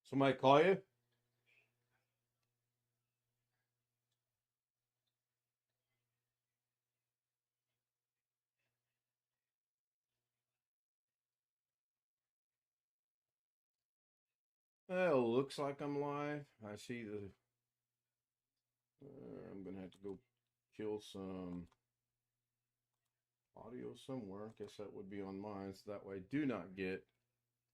Somebody call you? Well, looks like I'm live. I see the. I'm gonna have to go kill some audio somewhere. I guess that would be on mine, so that way I do not get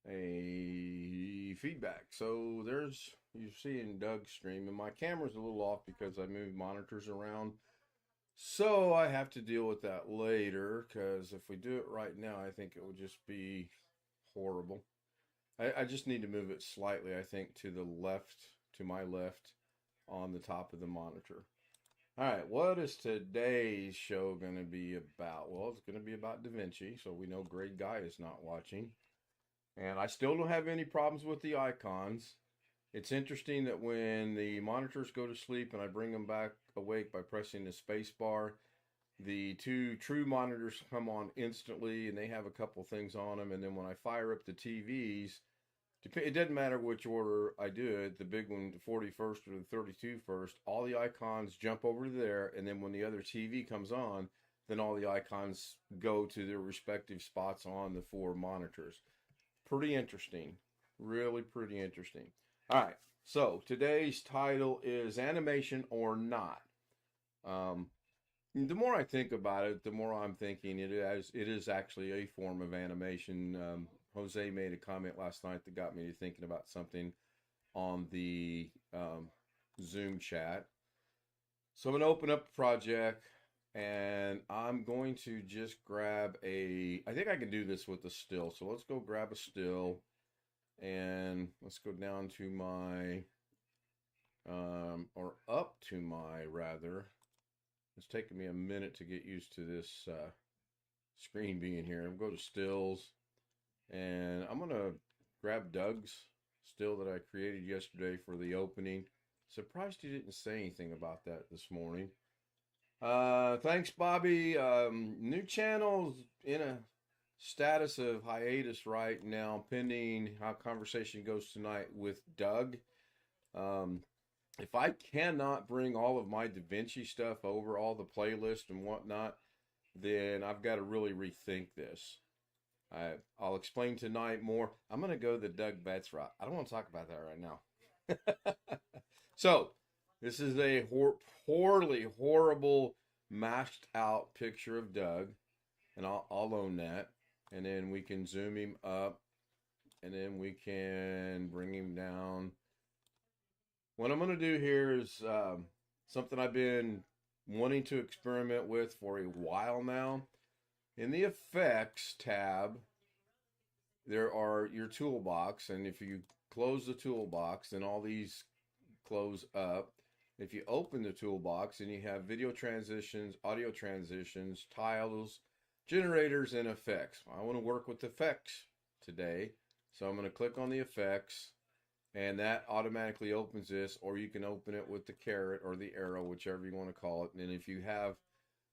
a feedback. So there's you seeing Doug's stream, and my camera's a little off because I moved monitors around. So I have to deal with that later because if we do it right now, I think it would just be horrible. I just need to move it slightly, I think, to the left, to my left on the top of the monitor. All right, what is today's show going to be about? Well, it's going to be about Davinci, so we know Great Guy is not watching. And I still don't have any problems with the icons. It's interesting that when the monitors go to sleep and I bring them back awake by pressing the space bar, the two true monitors come on instantly and they have a couple things on them. And then when I fire up the TVs, it doesn't matter which order I do it, the big one, the 41st or the 32st, all the icons jump over to there. And then when the other TV comes on, then all the icons go to their respective spots on the four monitors. Pretty interesting. Really pretty interesting. All right. So today's title is Animation or Not. The more I think about it, the more I'm thinking it is actually a form of animation. Jose made a comment last night that got me to thinking about something on the Zoom chat. So I'm going to open up the project and I'm going to just grab I think I can do this with a still. So let's go grab a still and let's go down to my, or up to my rather. It's taking me a minute to get used to this screen being here. I'm going to go to stills and I'm going to grab Doug's still that I created yesterday for the opening. Surprised he didn't say anything about that this morning. Thanks, Bobby. New channel's in a status of hiatus right now, pending how conversation goes tonight with Doug. If I cannot bring all of my Davinci stuff over, all the playlists and whatnot, then I've got to really rethink this. I'll explain tonight more. I'm going to go the Doug Betts route. I don't want to talk about that right now. So, this is a horrible, mashed out picture of Doug, and I'll own that. And then we can zoom him up, and then we can bring him down. What I'm going to do here is something I've been wanting to experiment with for a while now. In the Effects tab, there are your toolbox, and if you close the toolbox, then all these close up. If you open the toolbox, and you have video transitions, audio transitions, tiles, generators, and effects. I want to work with effects today, so I'm going to click on the effects, and that automatically opens this, or you can open it with the caret or the arrow, whichever you want to call it. And if you have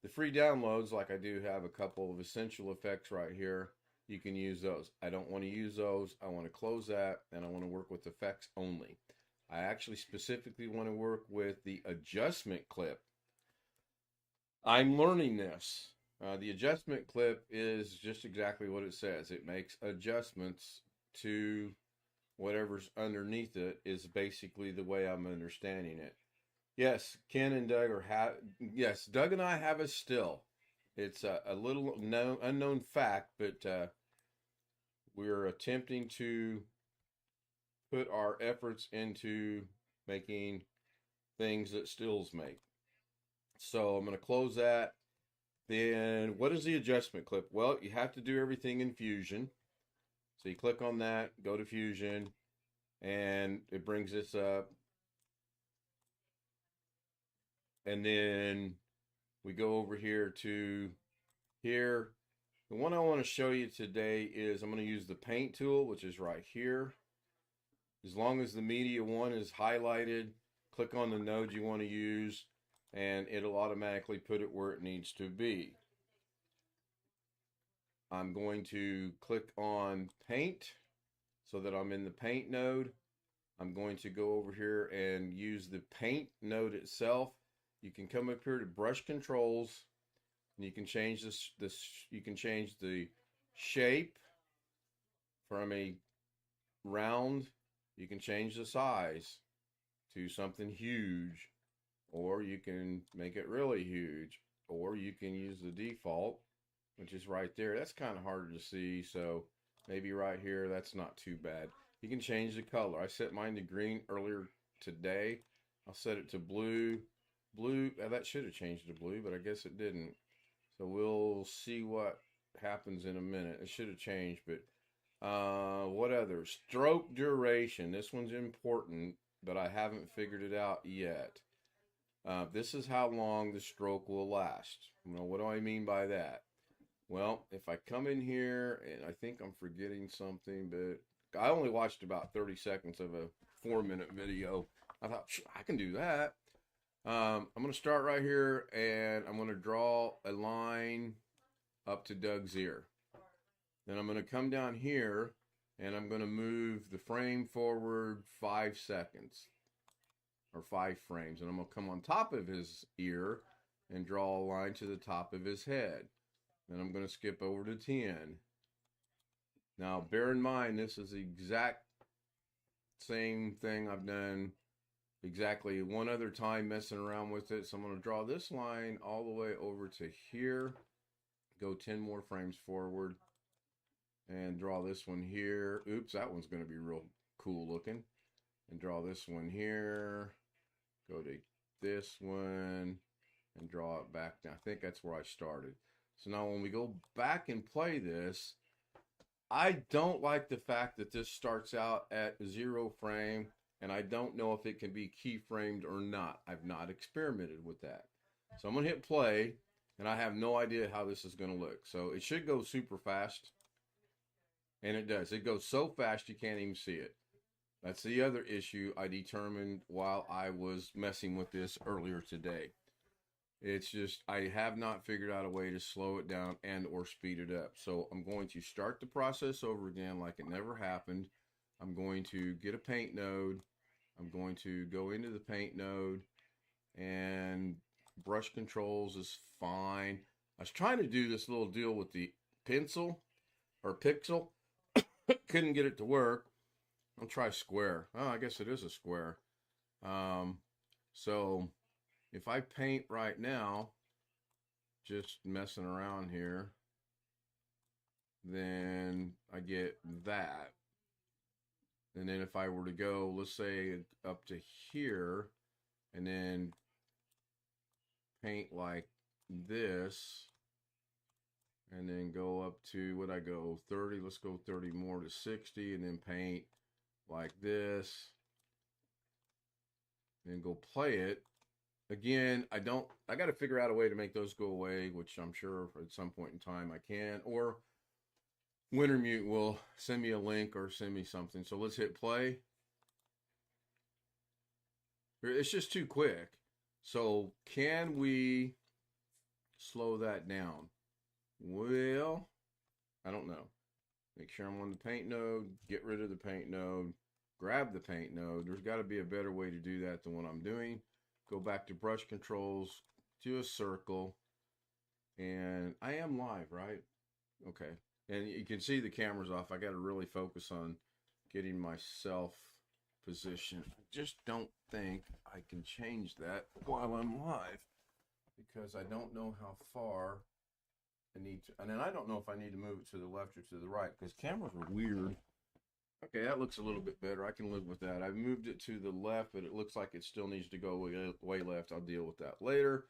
the free downloads, like I do have a couple of essential effects right here, you can use those. I don't want to use those. I want to close that, and I want to work with effects only. I actually specifically want to work with the adjustment clip. I'm learning this. The adjustment clip is just exactly what it says. It makes adjustments to whatever's underneath it, is basically the way I'm understanding it. Yes, Ken and Doug yes, Doug and I have a still. It's a little unknown fact, but we're attempting to put our efforts into making things that stills make. So I'm going to close that. Then what is the adjustment clip? Well, you have to do everything in Fusion. So you click on that, go to Fusion, and it brings this up. And then we go over here to here. The one I want to show you today is I'm going to use the paint tool, which is right here. As long as the media one is highlighted, click on the node you want to use, and it'll automatically put it where it needs to be. I'm going to click on paint so that I'm in the paint node. I'm going to go over here and use the paint node itself. You can come up here to brush controls, and you can change you can change the shape from a round. You can change the size to something huge, or you can make it really huge, or you can use the default, which is right there. That's kind of harder to see, so maybe right here, that's not too bad. You can change the color. I set mine to green earlier today. I'll set it to blue. Blue, that should have changed to blue, but I guess it didn't. So we'll see what happens in a minute. It should have changed, but what other? Stroke duration. This one's important, but I haven't figured it out yet. This is how long the stroke will last. What do I mean by that? Well, if I come in here, and I think I'm forgetting something, but I only watched about 30 seconds of a 4-minute video. I thought, I can do that. I'm going to start right here, and I'm going to draw a line up to Doug's ear. Then I'm going to come down here, and I'm going to move the frame forward 5 seconds, or 5 frames. And I'm going to come on top of his ear and draw a line to the top of his head. Then I'm going to skip over to 10. Now, bear in mind, this is the exact same thing I've done exactly one other time messing around with it. So I'm going to draw this line all the way over to here, go 10 more frames forward, and draw this one here. Oops, that one's going to be real cool looking. And draw this one here, go to this one, and draw it back down. I think that's where I started. So now when we go back and play this, I don't like the fact that this starts out at 0 frame, and I don't know if it can be keyframed or not. I've not experimented with that. So I'm going to hit play, and I have no idea how this is going to look. So it should go super fast, and it does. It goes so fast you can't even see it. That's the other issue I determined while I was messing with this earlier today. It's just, I have not figured out a way to slow it down and or speed it up. So I'm going to start the process over again like it never happened. I'm going to get a paint node. I'm going to go into the paint node, and brush controls is fine. I was trying to do this little deal with the pencil or pixel. Couldn't get it to work. I'll try square. Oh, I guess it is a square. So if I paint right now, just messing around here, then I get that. And then if I were to go, let's say up to here, and then paint like this, and then go up to, what I go, 30, let's go 30 more to 60, and then paint like this, and go play it. Again, I got to figure out a way to make those go away, which I'm sure at some point in time I can, or Wintermute will send me a link or send me something. So let's hit play. It's just too quick. So can we slow that down? Well, I don't know. Make sure I'm on the paint node, get rid of the paint node, grab the paint node. There's got to be a better way to do that than what I'm doing. Go back to brush controls, do a circle, and I am live, right? Okay. And you can see the camera's off. I got to really focus on getting myself positioned. I just don't think I can change that while I'm live, because I don't know how far I need to, and then I don't know if I need to move it to the left or to the right, because cameras are weird. Okay, that looks a little bit better. I can live with that. I moved it to the left, but it looks like it still needs to go way left. I'll deal with that later.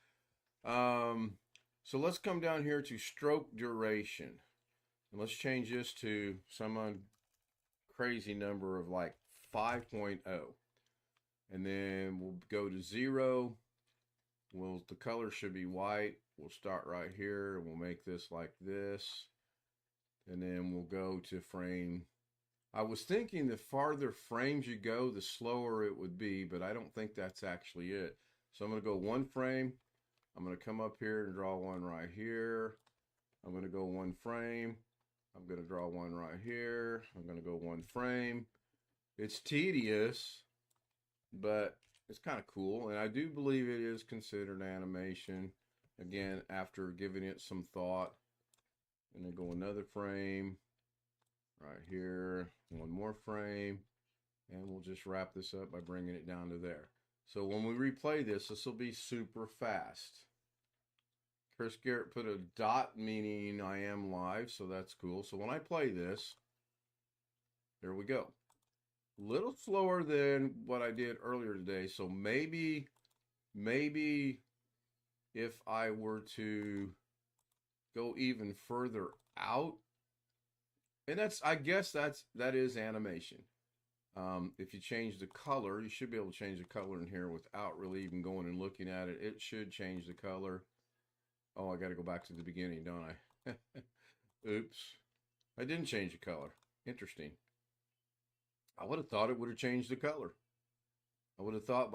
So let's come down here to stroke duration. And let's change this to some crazy number of like 5.0. And then we'll go to 0. The color should be white. We'll start right here, and we'll make this like this. And then we'll go to frame. I was thinking the farther frames you go, the slower it would be, but I don't think that's actually it. So I'm going to go 1 frame. I'm going to come up here and draw one right here. I'm going to go 1 frame. I'm going to draw one right here. I'm going to go one frame. It's tedious, but it's kind of cool. And I do believe it is considered animation. Again, after giving it some thought. And then go another frame right here. One more frame. And we'll just wrap this up by bringing it down to there. So when we replay this, this will be super fast. Chris Garrett put a dot meaning I am live, so that's cool. So when I play this, there we go. A little slower than what I did earlier today. So maybe if I were to go even further out, and I guess that is animation. If you change the color, you should be able to change the color in here without really even going and looking at it. It should change the color. Oh, I got to go back to the beginning, don't I? Oops. I didn't change the color. Interesting. I would have thought it would have changed the color. I would have thought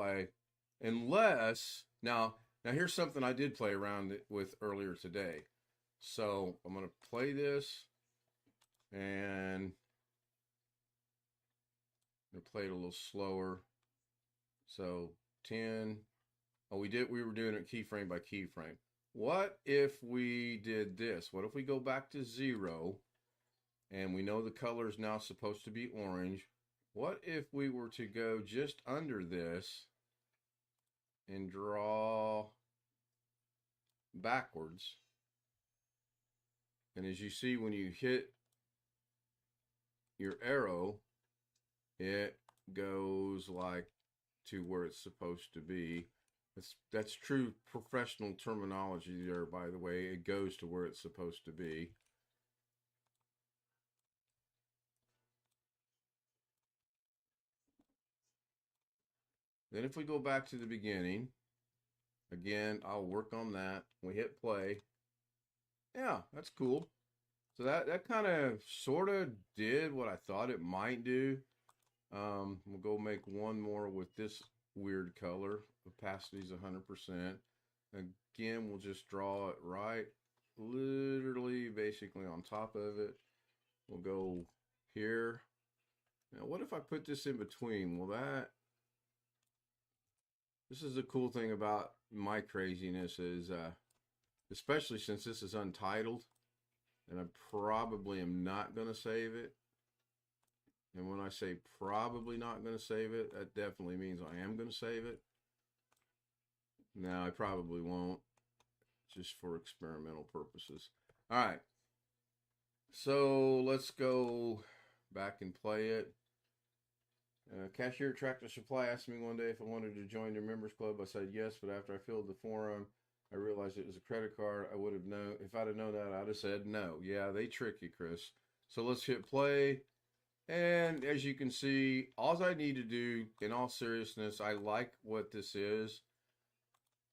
unless, now here's something I did play around with earlier today. So I'm going to play this and I'm going to play it a little slower. So 10. Oh, we were doing it keyframe by keyframe. What if we did this? What if we go back to 0 and we know the color is now supposed to be orange? What if we were to go just under this and draw backwards? And as you see, when you hit your arrow, it goes like to where it's supposed to be. That's true professional terminology there, by the way. It goes to where it's supposed to be. Then if we go back to the beginning, again, I'll work on that. We hit play. Yeah, that's cool. So that kind of sort of did what I thought it might do. We'll go make one more with this weird color. Opacity is 100%. Again, we'll just draw it right, literally, basically on top of it. We'll go here. Now, what if I put this in between? This is the cool thing about my craziness is, especially since this is untitled, and I probably am not going to save it. And when I say probably not going to save it, that definitely means I am going to save it. No, I probably won't, just for experimental purposes. All right. So let's go back and play it. Cashier at Tractor Supply asked me one day if I wanted to join their members club. I said yes, but after I filled the form, I realized it was a credit card. I would have known. If I'd have known that, I'd have said no. Yeah, they trick you, Chris. So let's hit play. And as you can see, all I need to do, in all seriousness, I like what this is.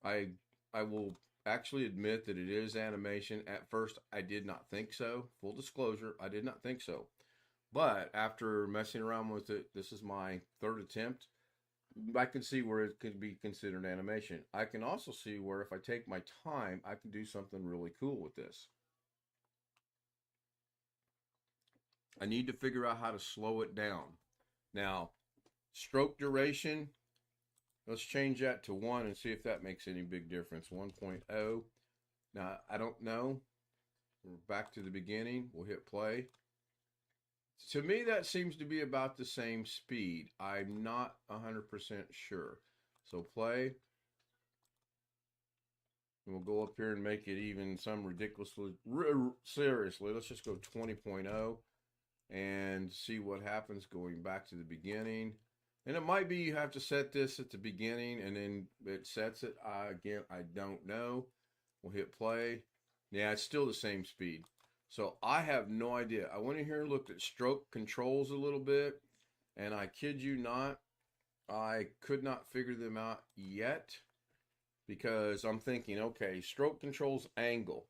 I will actually admit that it is animation. At first, I did not think so. Full disclosure, I did not think so. But after messing around with it, this is my third attempt. I can see where it could be considered animation. I can also see where if I take my time, I can do something really cool with this. I need to figure out how to slow it down. Now, stroke duration, let's change that to 1 and see if that makes any big difference. 1.0. Now, I don't know. We're back to the beginning. We'll hit play. To me, that seems to be about the same speed. I'm not 100% sure. So play. And we'll go up here and make it even some ridiculously, seriously, let's just go 20.0 and see what happens going back to the beginning. And it might be you have to set this at the beginning and then it sets it. Again, I don't know. We'll hit play. Yeah, it's still the same speed. So I have no idea. I went in here and looked at stroke controls a little bit, and I kid you not, I could not figure them out yet because I'm thinking, okay, stroke controls angle.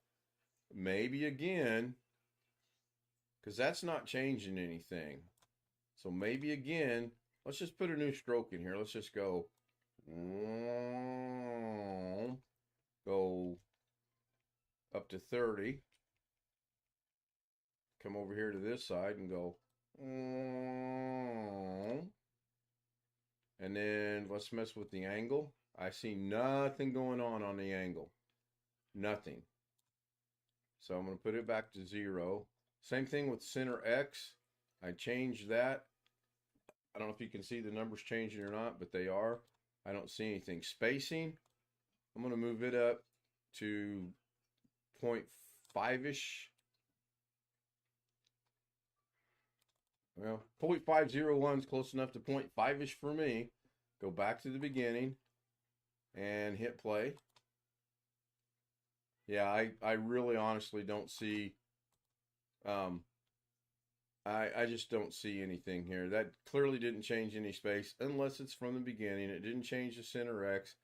Maybe again, because that's not changing anything. So maybe again, let's just put a new stroke in here. Let's just go up to 30. come over here to this side and go, and then let's mess with the angle. I see nothing going on the angle. Nothing. So I'm going to put it back to 0. Same thing with center X. I changed that. I don't know if you can see the numbers changing or not, but they are. I don't see anything. Spacing, I'm going to move it up to 0.5-ish. Well, 0.501 is close enough to 0.5-ish for me. Go back to the beginning and hit play. Yeah, I really honestly don't see, I just don't see anything here. That clearly didn't change any space unless it's from the beginning. It didn't change the center X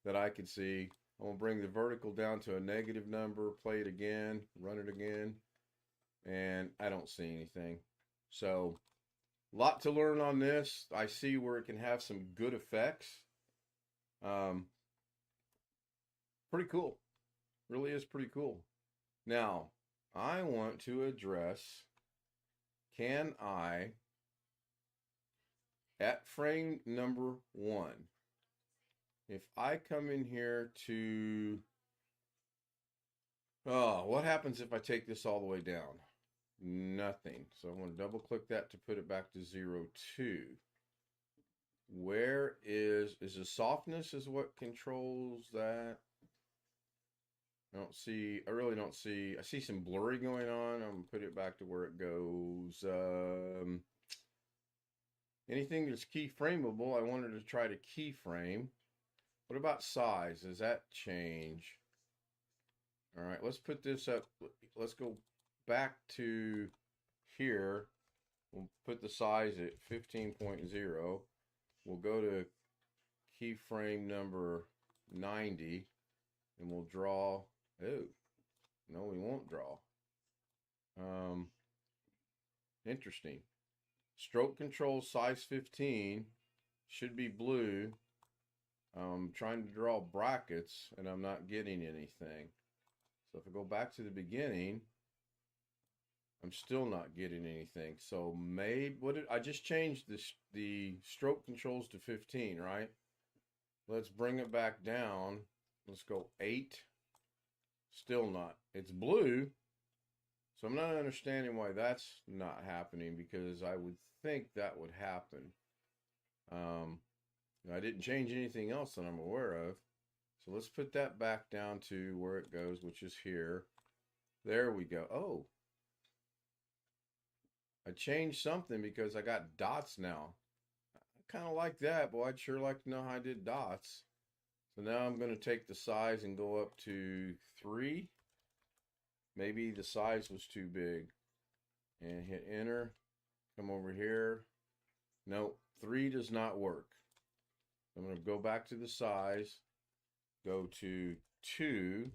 that I could see. I'm going to bring the vertical down to a negative number, play it again, run it again, and I don't see anything. So, a lot to learn on this. I see where it can have some good effects. Pretty cool. Really is pretty cool. Now, I want to address, can I, at frame number 1, if I come in here to, what happens if I take this all the way down? Nothing. So I'm going to double click that to put it back to 0.2. Where is the softness is what controls that? I really don't see, I see some blurry going on. I'm going to put it back to where it goes. Anything that's keyframeable, I wanted to try to keyframe. What about size? Does that change? All right, let's put this up. Let's go back to here. We'll put the size at 15.0. We'll go to keyframe number 90 and we'll draw. Oh, no, we won't draw. Interesting. Stroke control size 15 should be blue. I'm trying to draw brackets and I'm not getting anything. So if I go back to the beginning, I'm still not getting anything. So maybe I just changed the stroke controls to 15, right? Let's bring it back down. Let's go 8. Still not. It's blue. So I'm not understanding why that's not happening, because I would think that would happen. I didn't change anything else that I'm aware of. So let's put that back down to where it goes, which is here. There we go. Oh, I changed something because I got dots now. I kind of like that, but I'd sure like to know how I did dots. So now I'm going to take the size and go up to 3. Maybe the size was too big. And hit enter. Come over here. No, 3 does not work. I'm going to go back to the size. Go to 2.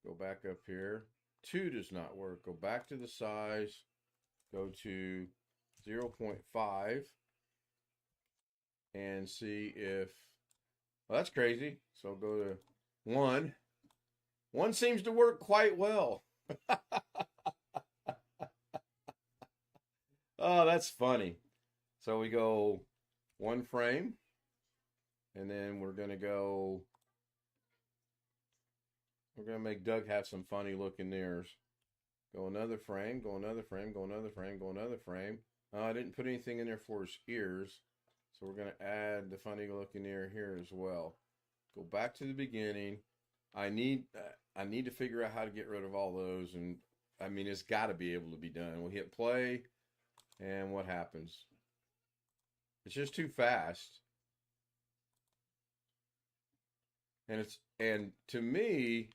Go back up here. 2 does not work. Go back to the size. Go to 0.5. And see if... Well, that's crazy. So go to 1. 1 seems to work quite well. Oh, that's funny. So we go 1 frame. And then we're going to make Doug have some funny looking ears. Go another frame, go another frame, go another frame, go another frame. I didn't put anything in there for his ears. So we're going to add the funny looking ear here as well. Go back to the beginning. I need to figure out how to get rid of all those. And I mean, it's got to be able to be done. We'll hit play. And what happens? It's just too fast. And to me,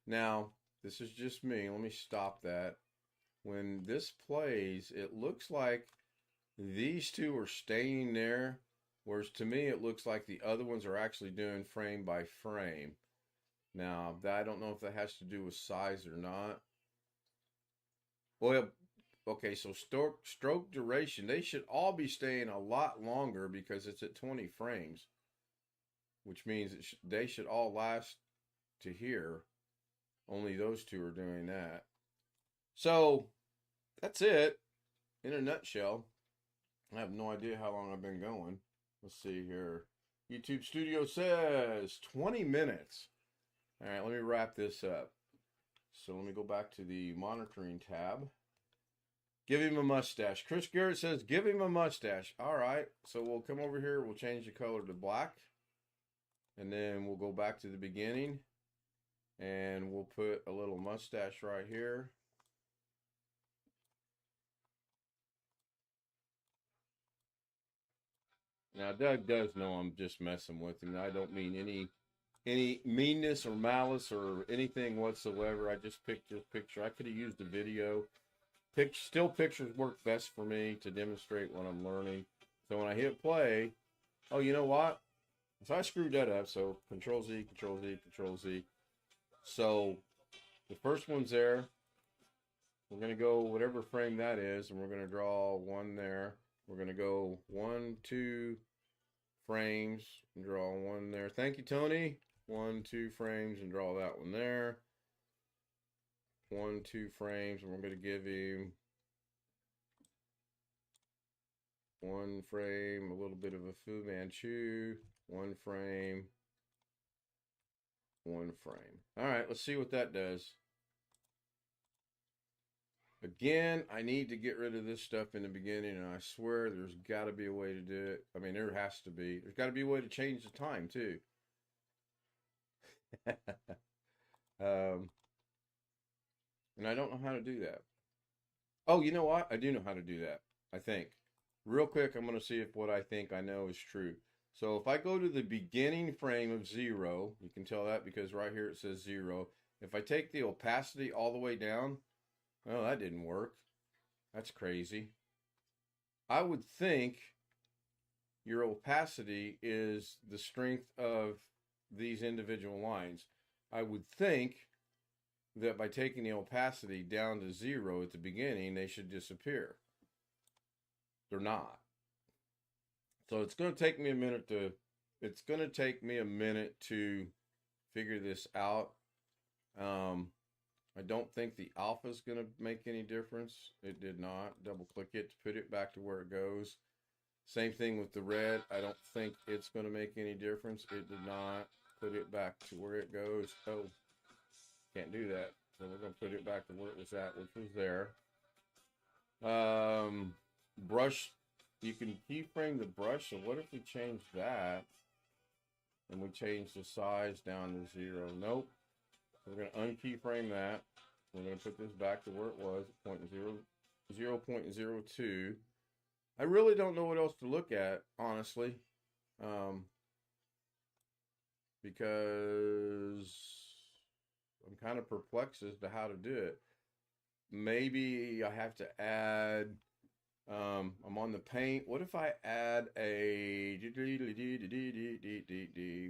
now, this is just me. Let me stop that. When this plays, it looks like these two are staying there, whereas to me, it looks like the other ones are actually doing frame by frame. Now, I don't know if that has to do with size or not. Well, okay, so stroke duration, they should all be staying a lot longer because it's at 20 frames, which means they should all last to here. Only those two are doing that. So that's it in a nutshell. I have no idea how long I've been going. Let's see here. YouTube Studio says 20 minutes. All right, let me wrap this up. So let me go back to the monitoring tab. Give him a mustache. Chris Garrett says, give him a mustache. All right, so we'll come over here. We'll change the color to black. And then we'll go back to the beginning. And we'll put a little mustache right here. Now, Doug does know I'm just messing with him. I don't mean any meanness or malice or anything whatsoever. I just picked this picture. I could have used a video. Still pictures work best for me to demonstrate what I'm learning. So when I hit play, oh, you know what? So I screwed that up. So Control Z, Control Z, Control Z. So the first one's there. We're going to go whatever frame that is, and we're going to draw one there. We're going to go 1, 2 frames and draw one there. Thank you, Tony. 1, 2 frames and draw that one there. 1, 2 frames, and we're going to give him 1 frame, a little bit of a Fu Manchu, 1 frame, 1 frame. All right, let's see what that does. Again, I need to get rid of this stuff in the beginning, and I swear there's got to be a way to do it. I mean, there has to be. There's got to be a way to change the time, too. And I don't know how to do that. Oh, you know what? I do know how to do that, I think. Real quick, I'm going to see if what I think I know is true. So if I go to the beginning frame of 0, you can tell that because right here it says 0. If I take the opacity all the way down, well, that didn't work. That's crazy. I would think your opacity is the strength of these individual lines. I would think that by taking the opacity down to 0 at the beginning, they should disappear. They're not. So it's going to take me a minute to figure this out. I don't think the alpha is going to make any difference. It did not. Double click it to put it back to where it goes. Same thing with the red. I don't think it's going to make any difference. It did not. Put it back to where it goes. Oh, can't do that. So we're going to put it back to where it was at, which was there. Brush. You can keyframe the brush. So what if we change that and we change the size down to 0? Nope. We're going to unkeyframe that. We're going to put this back to where it was, 0.02. I really don't know what else to look at, honestly, because I'm kind of perplexed as to how to do it. Maybe I have to add, I'm on the paint. What if I add a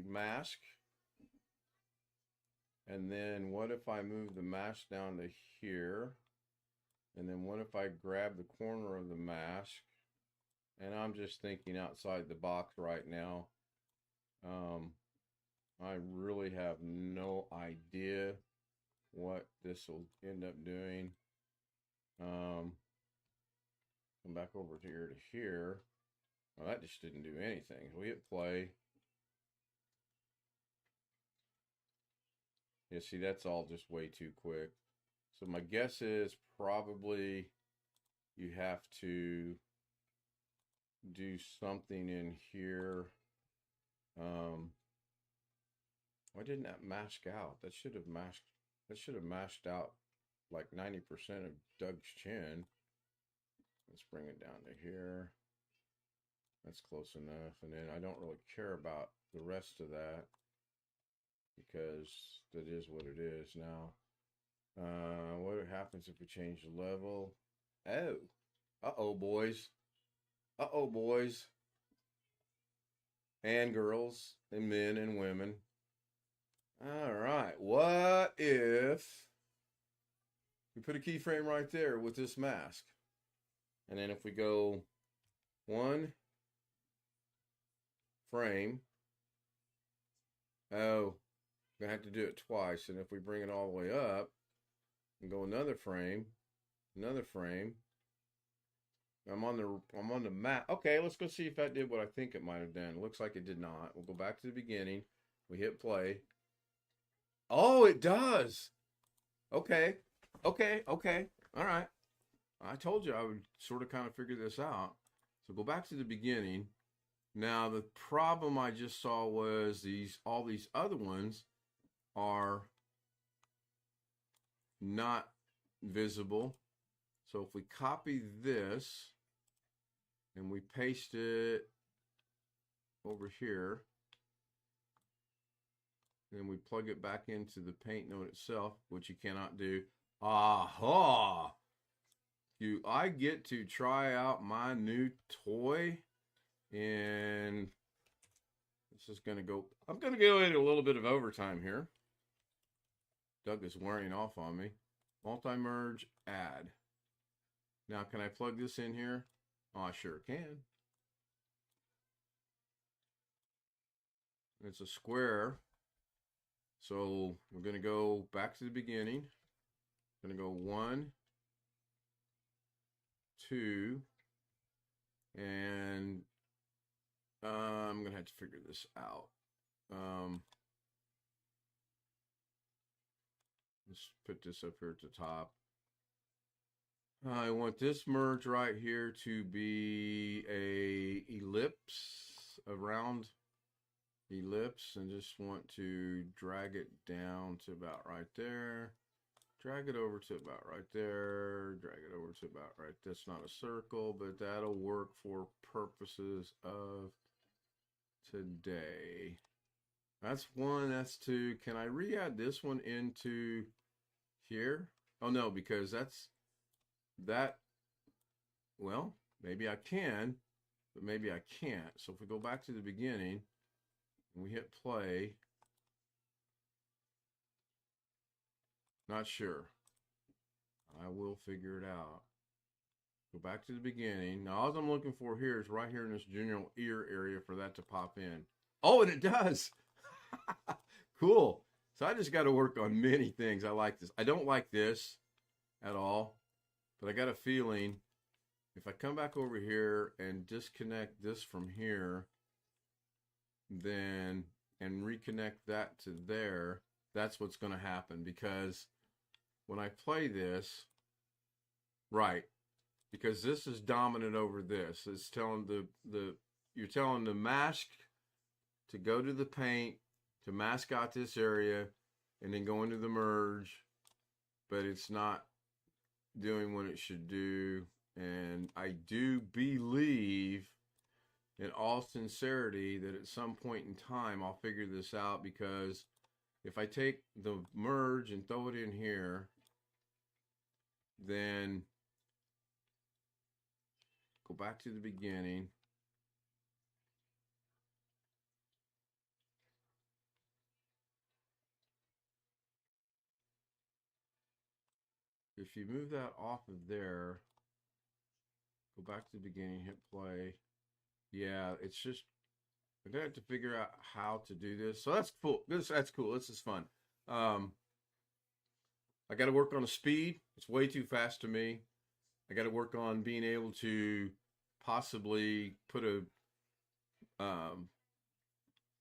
mask? And then what if I move the mask down to here? And then what if I grab the corner of the mask? And I'm just thinking outside the box right now. I really have no idea what this will end up doing. Come back over here to here. Well, that just didn't do anything. We hit play. Yeah, see, that's all just way too quick. So my guess is probably you have to do something in here. Why didn't that mask out? That should have masked out like 90% of Doug's chin. Let's bring it down to here. That's close enough. And then I don't really care about the rest of that because that is what it is now. What happens if we change the level? Oh. Uh-oh, boys. Uh-oh, boys. And girls. And men and women. All right. What if we put a keyframe right there with this mask? And then if we go 1 frame. Oh, I'm going to have to do it twice. And if we bring it all the way up and go another frame, Another frame. I'm on the map. Okay, let's go see if that did what I think it might have done. It looks like it did not. We'll go back to the beginning. We hit play. Oh, it does. Okay. Okay. Okay. All right. I told you I would sort of kind of figure this out. So go back to the beginning. Now the problem I just saw was all these other ones are not visible. So if we copy this and we paste it over here, then we plug it back into the paint node itself, which you cannot do. Aha! Do I get to try out my new toy? And this is going to go, I'm going to go into a little bit of overtime here. Doug is wearing off on me. Multi-merge, add. Now, can I plug this in here? Oh, I sure can. It's a square. So we're going to go back to the beginning. Going to go 1, 2, and I'm going to have to figure this out. Let's put this up here at the top. I want this merge right here to be a ellipse, a round ellipse, and just want to drag it down to about right there. Drag it over to about right there. Drag it over to about right. That's not a circle, but that'll work for purposes of today. That's 1, that's 2. Can I re-add this one into here? Oh no, because that, well, maybe I can, but maybe I can't. So if we go back to the beginning and we hit play, not sure. I will figure it out. Go back to the beginning. Now all I'm looking for here is right here in this general ear area for that to pop in. Oh, and it does. Cool. So I just got to work on many things. I like this. I don't like this at all, but I got a feeling if I come back over here and disconnect this from here, then, and reconnect that to there, that's what's going to happen. Because when I play this, right, because this is dominant over this. It's telling you're telling the mask to go to the paint, to mask out this area, and then go into the merge, but it's not doing what it should do. And I do believe, in all sincerity, that at some point in time I'll figure this out, because if I take the merge and throw it in here, then go back to the beginning. If you move that off of there, go back to the beginning, hit play. Yeah, it's just, I'm gonna have to figure out how to do this. So that's cool. That's cool. This is fun. I got to work on the speed. It's way too fast to me. I got to work on being able to possibly put a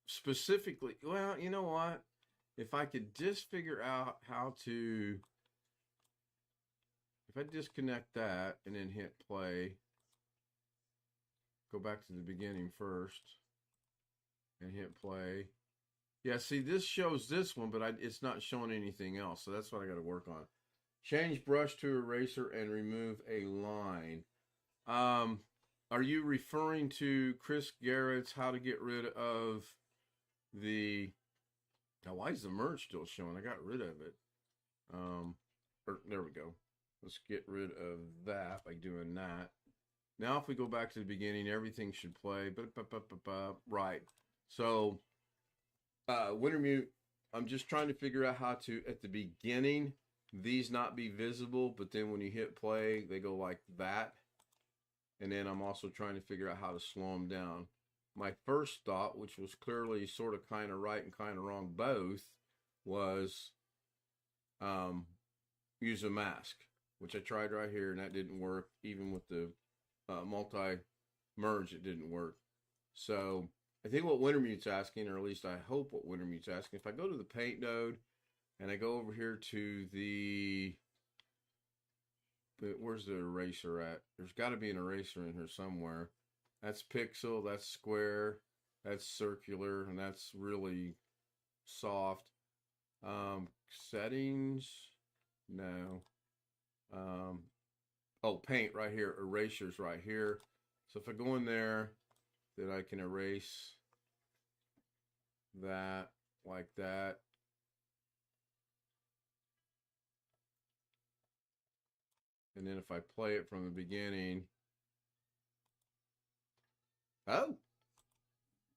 specifically. Well, you know what? If I could just figure out how to. If I disconnect that and then hit play, go back to the beginning first and hit play. Yeah, see, this shows this one, but it's not showing anything else. So that's what I got to work on. Change brush to eraser and remove a line. Are you referring to Chris Garrett's how to get rid of the... Now, why is the merge still showing? I got rid of it. There we go. Let's get rid of that by doing that. Now, if we go back to the beginning, everything should play. Right. So, Wintermute, I'm just trying to figure out how to, at the beginning, these not be visible, but then when you hit play, they go like that. And then I'm also trying to figure out how to slow them down. My first thought, which was clearly sort of kind of right and kind of wrong both, was use a mask. which I tried right here, and that didn't work. Even with the multi-merge, it didn't work. So I think what Wintermute's asking, or at least I hope what Wintermute's asking, if I go to the paint node and I go over here to the, but where's the eraser at? There's got to be an eraser in here somewhere. That's pixel, that's square, that's circular, and that's really soft. Settings, no. Oh, paint right here, erasers right here. So if I go in there, then I can erase that like that. And then if I play it from the beginning, oh,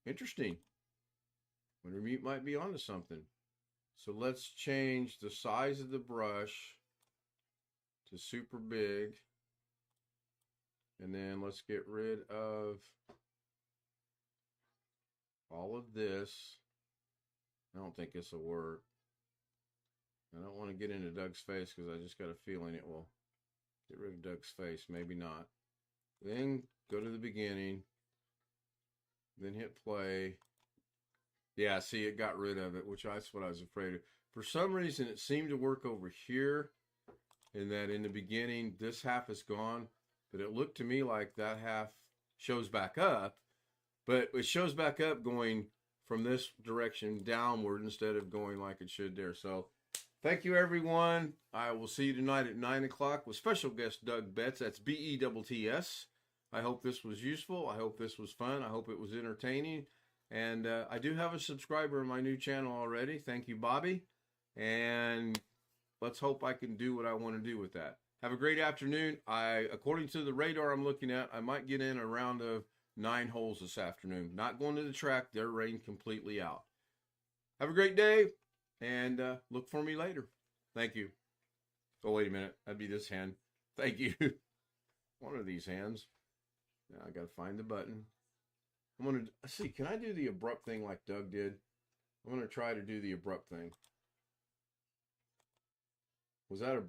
interesting. Wintermute might be onto something. So let's change the size of the brush to super big. And then let's get rid of all of this. I don't think this will work. I don't want to get into Doug's face because I just got a feeling it will. Get rid of Doug's face, maybe not. Then go to the beginning. Then hit play. Yeah, see, it got rid of it, which that's what I was afraid of. For some reason, it seemed to work over here. And that in the beginning, this half is gone. But it looked to me like that half shows back up. But it shows back up going from this direction downward instead of going like it should there. So thank you, everyone. I will see you tonight at 9 o'clock with special guest Doug Betts. That's BETTS. I hope this was useful. I hope this was fun. I hope it was entertaining. And I do have a subscriber on my new channel already. Thank you, Bobby. And let's hope I can do what I want to do with that. Have a great afternoon. According to the radar I'm looking at, I might get in a round of 9 holes this afternoon. Not going to the track. They're rained completely out. Have a great day, and look for me later. Thank you. Oh, wait a minute. That'd be this hand. Thank you. One of these hands. Now I got to find the button. I'm going to see. Can I do the abrupt thing like Doug did? I'm going to try to do the abrupt thing. Was that abrupt?